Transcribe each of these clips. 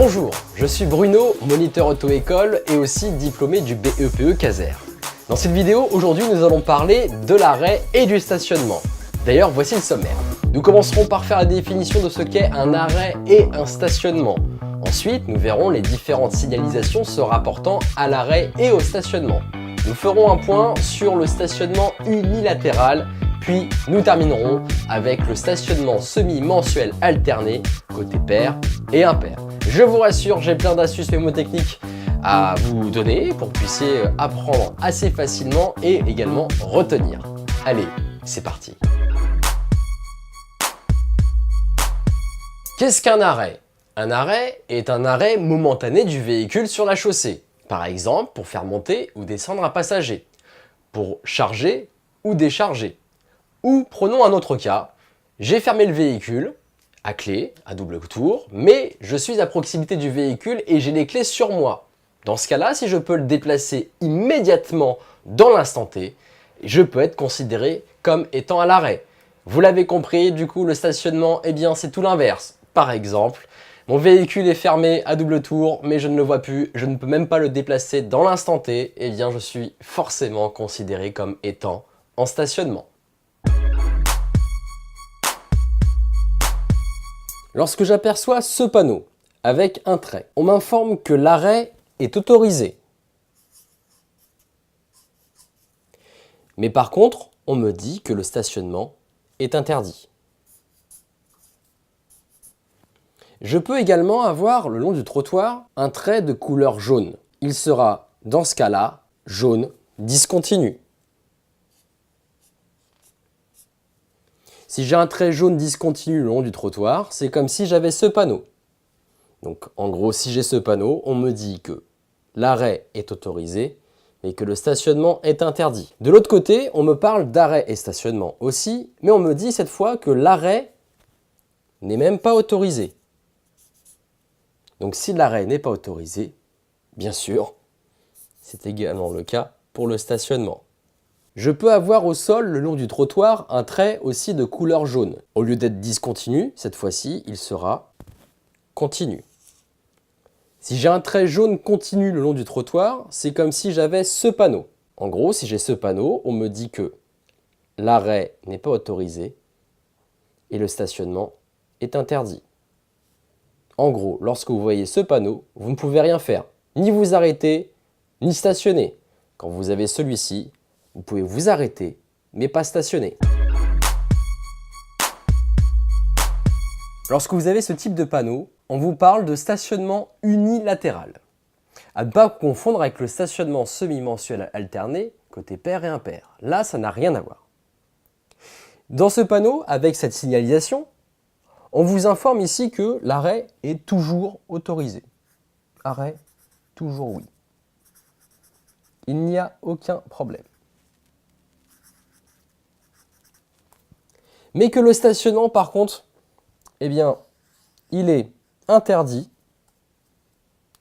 Bonjour, je suis Bruno, moniteur auto-école et aussi diplômé du BEPE Caser. Dans cette vidéo, aujourd'hui, nous allons parler de l'arrêt et du stationnement. D'ailleurs, voici le sommaire. Nous commencerons par faire la définition de ce qu'est un arrêt et un stationnement. Ensuite, nous verrons les différentes signalisations se rapportant à l'arrêt et au stationnement. Nous ferons un point sur le stationnement unilatéral, puis nous terminerons avec le stationnement semi-mensuel alterné, côté pair et impair. Je vous rassure, j'ai plein d'astuces mémotechniques à vous donner pour que vous puissiez apprendre assez facilement et également retenir. Allez, c'est parti. Qu'est-ce qu'un arrêt? Un arrêt est un arrêt momentané du véhicule sur la chaussée. Par exemple, pour faire monter ou descendre un passager, pour charger ou décharger. Ou prenons un autre cas, j'ai fermé le véhicule, à clé, à double tour, mais je suis à proximité du véhicule et j'ai les clés sur moi. Dans ce cas-là, si je peux le déplacer immédiatement dans l'instant T, je peux être considéré comme étant à l'arrêt. Vous l'avez compris, du coup, le stationnement, eh bien, c'est tout l'inverse. Par exemple, mon véhicule est fermé à double tour, mais je ne le vois plus, je ne peux même pas le déplacer dans l'instant T, eh bien, je suis forcément considéré comme étant en stationnement. Lorsque j'aperçois ce panneau avec un trait, on m'informe que l'arrêt est autorisé. Mais par contre, on me dit que le stationnement est interdit. Je peux également avoir le long du trottoir un trait de couleur jaune. Il sera, dans ce cas-là, jaune discontinu. Si j'ai un trait jaune discontinu le long du trottoir, c'est comme si j'avais ce panneau. Donc en gros, si j'ai ce panneau, on me dit que l'arrêt est autorisé, mais que le stationnement est interdit. De l'autre côté, on me parle d'arrêt et stationnement aussi, mais on me dit cette fois que l'arrêt n'est même pas autorisé. Donc si l'arrêt n'est pas autorisé, bien sûr, c'est également le cas pour le stationnement. Je peux avoir au sol, le long du trottoir, un trait aussi de couleur jaune. Au lieu d'être discontinu, cette fois-ci, il sera continu. Si j'ai un trait jaune continu le long du trottoir, c'est comme si j'avais ce panneau. En gros, si j'ai ce panneau, on me dit que l'arrêt n'est pas autorisé et le stationnement est interdit. En gros, lorsque vous voyez ce panneau, vous ne pouvez rien faire, ni vous arrêter, ni stationner. Quand vous avez celui-ci, vous pouvez vous arrêter, mais pas stationner. Lorsque vous avez ce type de panneau, on vous parle de stationnement unilatéral. À ne pas confondre avec le stationnement semi-mensuel alterné, côté pair et impair. Là, ça n'a rien à voir. Dans ce panneau, avec cette signalisation, on vous informe ici que l'arrêt est toujours autorisé. Arrêt, toujours oui. Il n'y a aucun problème. Mais que le stationnement, par contre, eh bien, il est interdit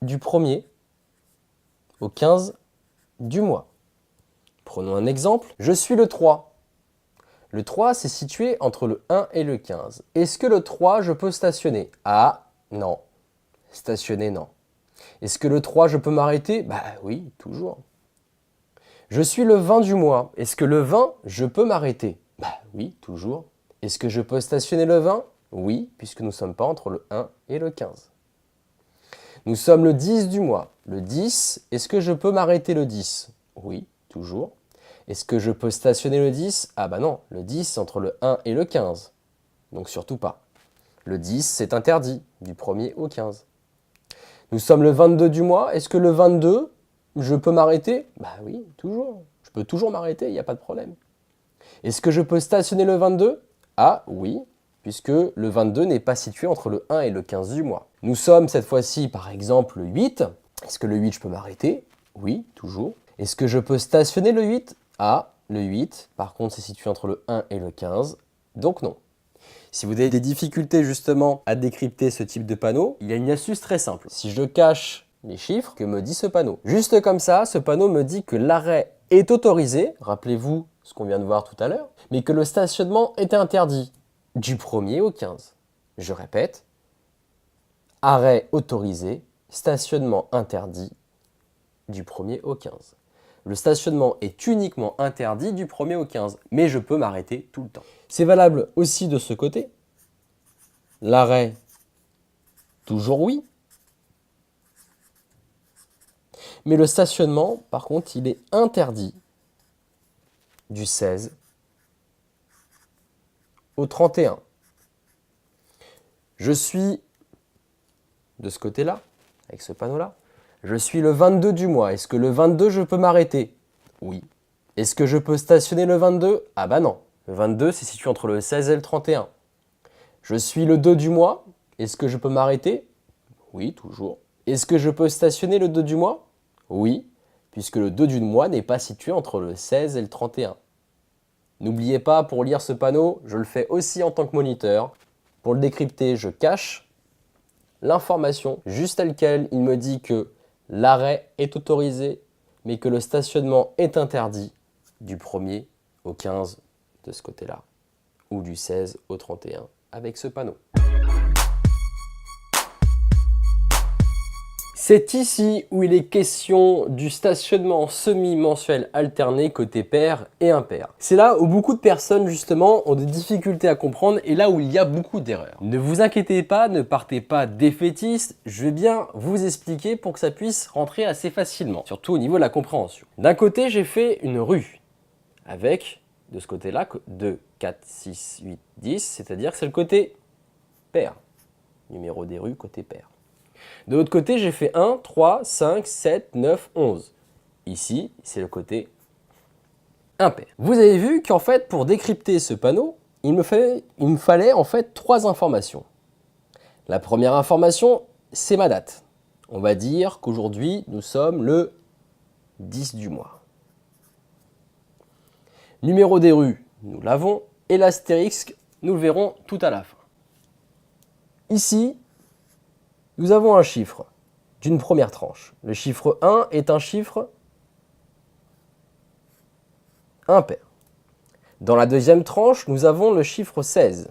du 1er au 15 du mois. Prenons un exemple. Je suis le 3. Le 3, c'est situé entre le 1 et le 15. Est-ce que le 3, je peux stationner? Ah, non. Stationner, non. Est-ce que le 3, je peux m'arrêter? Bah oui, toujours. Je suis le 20 du mois. Est-ce que le 20, je peux m'arrêter? Bah oui, toujours. Est-ce que je peux stationner le 20? Oui, puisque nous ne sommes pas entre le 1 et le 15. Nous sommes le 10 du mois. Le 10, est-ce que je peux m'arrêter le 10? Oui, toujours. Est-ce que je peux stationner le 10? Ah bah non, le 10 c'est entre le 1 et le 15. Donc surtout pas. Le 10, c'est interdit, du 1er au 15. Nous sommes le 22 du mois. Est-ce que le 22, je peux m'arrêter? Bah oui, toujours. Je peux toujours m'arrêter, il n'y a pas de problème. Est-ce que je peux stationner le 22? Ah oui, puisque le 22 n'est pas situé entre le 1 et le 15 du mois. Nous sommes cette fois-ci, par exemple, le 8. Est-ce que le 8, je peux m'arrêter? Oui, toujours. Est-ce que je peux stationner le 8? Ah, le 8, par contre, c'est situé entre le 1 et le 15, donc non. Si vous avez des difficultés justement à décrypter ce type de panneau, il y a une astuce très simple. Si je cache les chiffres, que me dit ce panneau? Juste comme ça, ce panneau me dit que l'arrêt est autorisé, rappelez-vous ce qu'on vient de voir tout à l'heure, mais que le stationnement est interdit du 1er au 15. Je répète, Arrêt autorisé, stationnement interdit du 1er au 15. Le stationnement est uniquement interdit du 1er au 15, mais je peux m'arrêter tout le temps. C'est valable aussi de ce côté. L'arrêt, toujours oui. Mais le stationnement, par contre, il est interdit du 16 au 31. Je suis de ce côté-là, avec ce panneau-là. Je suis le 22 du mois. Est-ce que le 22, je peux m'arrêter? Oui. Est-ce que je peux stationner le 22? Ah bah non. Le 22, c'est situé entre le 16 et le 31. Je suis le 2 du mois. Est-ce que je peux m'arrêter? Oui, toujours. Est-ce que je peux stationner le 2 du mois? Oui, puisque le 2 du mois n'est pas situé entre le 16 et le 31. N'oubliez pas, pour lire ce panneau, je le fais aussi en tant que moniteur. Pour le décrypter, je cache l'information juste telle quelle. Il me dit que l'arrêt est autorisé, mais que le stationnement est interdit du 1er au 15 de ce côté-là, ou du 16 au 31 avec ce panneau. C'est ici où il est question du stationnement semi-mensuel alterné côté pair et impair. C'est là où beaucoup de personnes justement ont des difficultés à comprendre et là où il y a beaucoup d'erreurs. Ne vous inquiétez pas, ne partez pas défaitiste, je vais bien vous expliquer pour que ça puisse rentrer assez facilement, surtout au niveau de la compréhension. D'un côté, j'ai fait une rue avec, de ce côté-là, 2, 4, 6, 8, 10, c'est-à-dire que c'est le côté pair. Numéro des rues côté pair. De l'autre côté, j'ai fait 1, 3, 5, 7, 9, 11. Ici, c'est le côté impair. Vous avez vu qu'en fait, pour décrypter ce panneau, il me fallait en fait 3 informations. La première information, c'est ma date. On va dire qu'aujourd'hui, nous sommes le 10 du mois. Numéro des rues, nous l'avons. Et l'astérisque, nous le verrons tout à la fin. Ici, nous avons un chiffre d'une première tranche. Le chiffre 1 est un chiffre impair. Dans la deuxième tranche, nous avons le chiffre 16.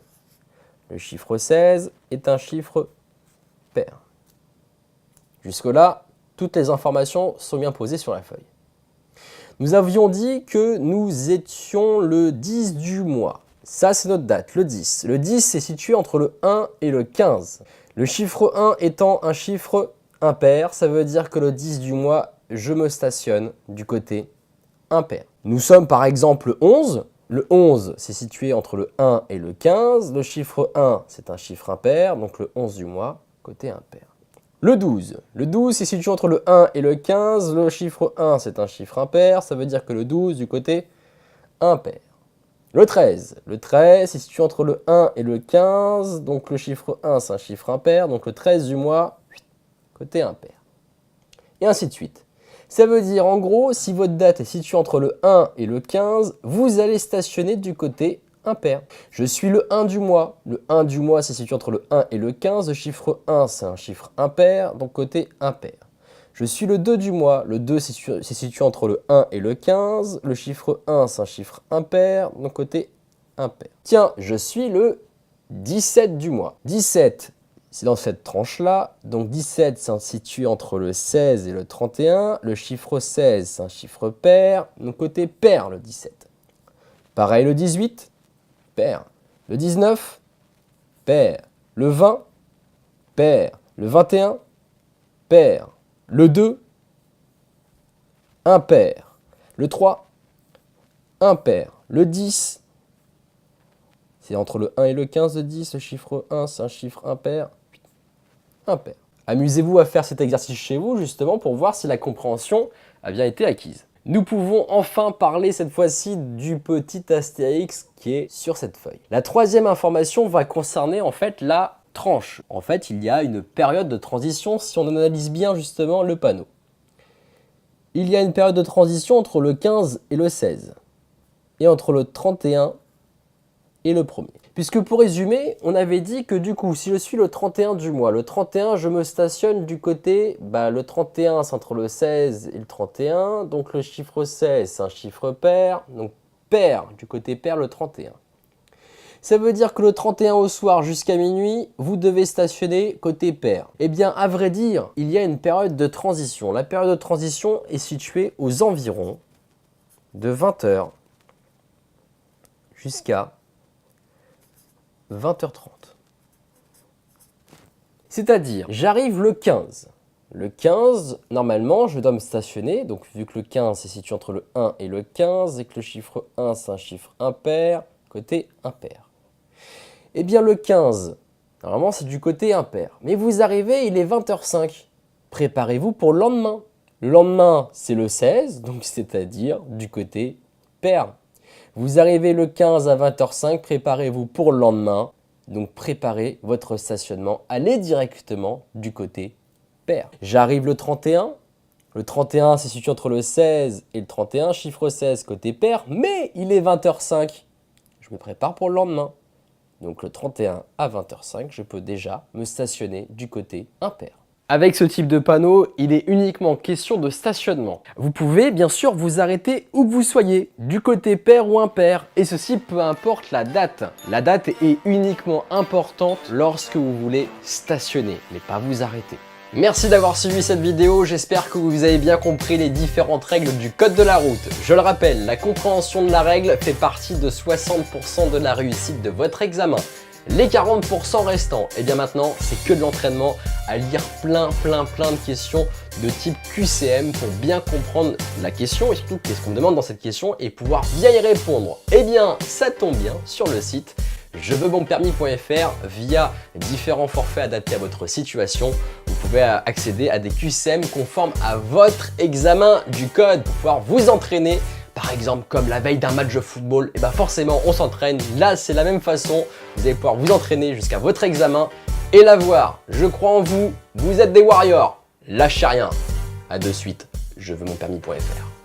Le chiffre 16 est un chiffre pair. Jusque-là, toutes les informations sont bien posées sur la feuille. Nous avions dit que nous étions le 10 du mois. Ça, c'est notre date, le 10. Le 10 est situé entre le 1 et le 15. Le chiffre 1 étant un chiffre impair, ça veut dire que le 10 du mois, je me stationne du côté impair. Nous sommes par exemple le 11. Le 11, c'est situé entre le 1 et le 15. Le chiffre 1, c'est un chiffre impair, donc le 11 du mois, côté impair. Le 12. Le 12, c'est situé entre le 1 et le 15. Le chiffre 1, c'est un chiffre impair, ça veut dire que le 12 du côté impair. Le 13. Le 13, c'est situé entre le 1 et le 15. Donc le chiffre 1, c'est un chiffre impair. Donc le 13 du mois, côté impair. Et ainsi de suite. Ça veut dire en gros, si votre date est située entre le 1 et le 15, vous allez stationner du côté impair. Je suis le 1 du mois. Le 1 du mois, c'est situé entre le 1 et le 15. Le chiffre 1, c'est un chiffre impair. Donc côté impair. Je suis le 2 du mois. Le 2, c'est situé entre le 1 et le 15. Le chiffre 1, c'est un chiffre impair, donc côté impair. Tiens, je suis le 17 du mois. 17, c'est dans cette tranche-là. Donc 17, c'est situé entre le 16 et le 31. Le chiffre 16, c'est un chiffre pair, donc côté pair le 17. Pareil le 18, pair. Le 19, pair. Le 20, pair. Le 21, pair. Le 2, impair. Le 3, impair. Le 10, c'est entre le 1 et le 15, le 10. Le chiffre 1, c'est un chiffre impair. Impair. Amusez-vous à faire cet exercice chez vous, justement, pour voir si la compréhension a bien été acquise. Nous pouvons enfin parler cette fois-ci du petit astérix qui est sur cette feuille. La troisième information va concerner en fait la tranche. En fait, il y a une période de transition si on analyse bien justement le panneau. Il y a une période de transition entre le 15 et le 16 et entre le 31 et le 1er. Puisque pour résumer, on avait dit que du coup, si je suis le 31 du mois, le 31, je me stationne du côté, le 31 c'est entre le 16 et le 31, donc le chiffre 16 c'est un chiffre pair, donc pair, du côté pair le 31. Ça veut dire que le 31 au soir jusqu'à minuit, vous devez stationner côté pair. Eh bien, à vrai dire, il y a une période de transition. La période de transition est située aux environs de 20h jusqu'à 20h30. C'est-à-dire, j'arrive le 15. Le 15, normalement, je dois me stationner. Donc, vu que le 15 se situe entre le 1 et le 15, et que le chiffre 1, c'est un chiffre impair, côté impair. Eh bien, le 15, normalement, c'est du côté impair. Mais vous arrivez, il est 20h05. Préparez-vous pour le lendemain. Le lendemain, c'est le 16, donc c'est-à-dire du côté pair. Vous arrivez le 15 à 20h05, préparez-vous pour le lendemain. Donc, préparez votre stationnement. Allez directement du côté pair. J'arrive le 31. Le 31 se situe entre le 16 et le 31, chiffre 16 côté pair, mais il est 20h05. Je me prépare pour le lendemain. Donc le 31 à 20h05, je peux déjà me stationner du côté impair. Avec ce type de panneau, il est uniquement question de stationnement. Vous pouvez bien sûr vous arrêter où que vous soyez, du côté pair ou impair, et ceci peu importe la date. La date est uniquement importante lorsque vous voulez stationner, mais pas vous arrêter. Merci d'avoir suivi cette vidéo, j'espère que vous avez bien compris les différentes règles du code de la route. Je le rappelle, la compréhension de la règle fait partie de 60% de la réussite de votre examen. Les 40% restants, et bien maintenant, c'est que de l'entraînement à lire plein de questions de type QCM pour bien comprendre la question et surtout qu'est-ce qu'on me demande dans cette question et pouvoir bien y répondre. Eh bien, ça tombe bien sur le site jeveuxmonpermis.fr via différents forfaits adaptés à votre situation. Vous pouvez accéder à des QCM conformes à votre examen du code pour pouvoir vous entraîner. Par exemple, comme la veille d'un match de football, et bien forcément on s'entraîne. Là, c'est la même façon. Vous allez pouvoir vous entraîner jusqu'à votre examen et l'avoir. Je crois en vous. Vous êtes des warriors. Lâchez rien. À de suite. Jeveuxmonpermis.fr.